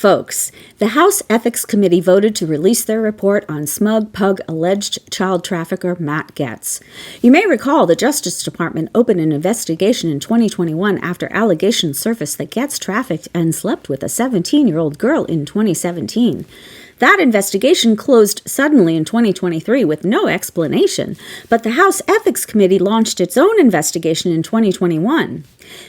Folks, the House Ethics Committee voted to release their report on smug pug alleged child trafficker Matt Gaetz. You may recall the Justice Department opened an investigation in 2021 after allegations surfaced that Gaetz trafficked and slept with a 17-year-old girl in 2017. That investigation closed suddenly in 2023 with no explanation, but the House Ethics Committee launched its own investigation in 2021.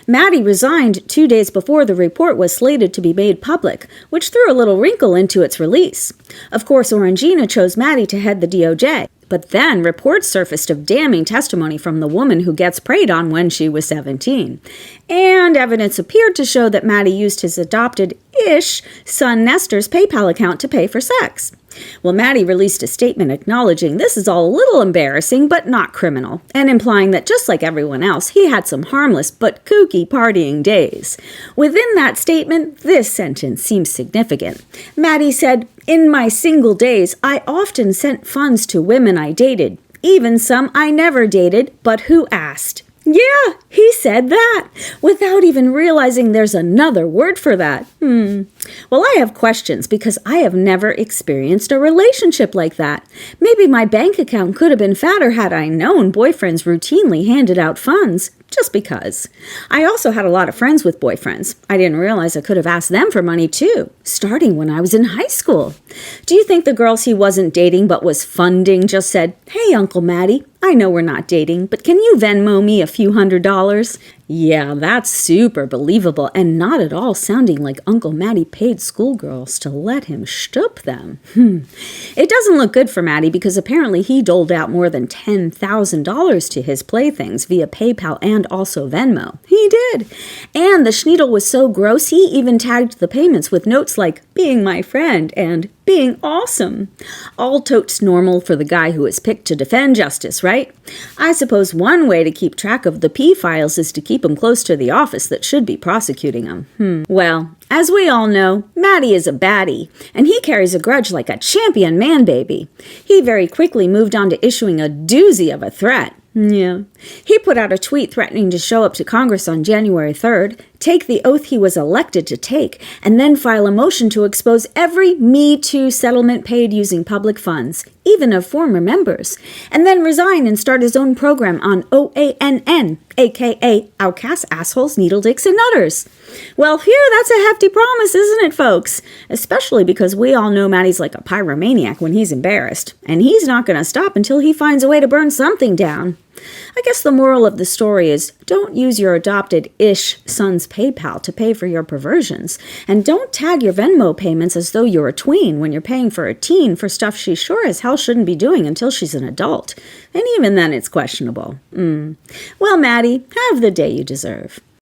Matty resigned 2 days before the report was slated to be made public, which threw a little wrinkle into its release. Of course, Orangina chose Matty to head the DOJ. But then reports surfaced of damning testimony from the woman who Gaetz preyed on when she was 17. And evidence appeared to show that Matty used his adopted-ish son Nestor's PayPal account to pay for sex. Well, Matty released a statement acknowledging this is all a little embarrassing but not criminal, and implying that just like everyone else, he had some harmless but kooky partying days. Within that statement, this sentence seems significant. Matty said, "In my single days, I often sent funds to women I dated, even some I never dated, but who asked." Yeah, he said that, without even realizing there's another word for that. Well, I have questions because I have never experienced a relationship like that. Maybe my bank account could have been fatter had I known boyfriends routinely handed out funds, just because. I also had a lot of friends with boyfriends. I didn't realize I could have asked them for money too, starting when I was in high school. Do you think the girls he wasn't dating but was funding just said, "Hey, Uncle Matty, I know we're not dating, but can you Venmo me a few $100s? Yeah, that's super believable and not at all sounding like Uncle Matty paid schoolgirls to let him shtup them. It doesn't look good for Matty because apparently he doled out more than $10,000 to his playthings via PayPal and also Venmo. He did. And the schneedle was so gross he even tagged the payments with notes like, "being my friend" and "being awesome." All totes normal for the guy who was picked to defend justice, right? I suppose one way to keep track of the P-files is to keep them close to the office that should be prosecuting them. Well, as we all know, Matty is a baddie, and he carries a grudge like a champion man-baby. He very quickly moved on to issuing a doozy of a threat. Yeah. He put out a tweet threatening to show up to Congress on January 3rd, take the oath he was elected to take, and then file a motion to expose every Me Too settlement paid using public funds, even of former members, and then resign and start his own program on OANN, aka Outcast Assholes, Needle Dicks, and Nutters. Well, that's a hefty promise, isn't it, folks? Especially because we all know Matty's like a pyromaniac when he's embarrassed, and he's not going to stop until he finds a way to burn something down. I guess the moral of the story is don't use your adopted-ish son's PayPal to pay for your perversions, and don't tag your Venmo payments as though you're a tween when you're paying for a teen for stuff she sure as hell shouldn't be doing until she's an adult. And even then it's questionable. Well, Matty, have the day you deserve.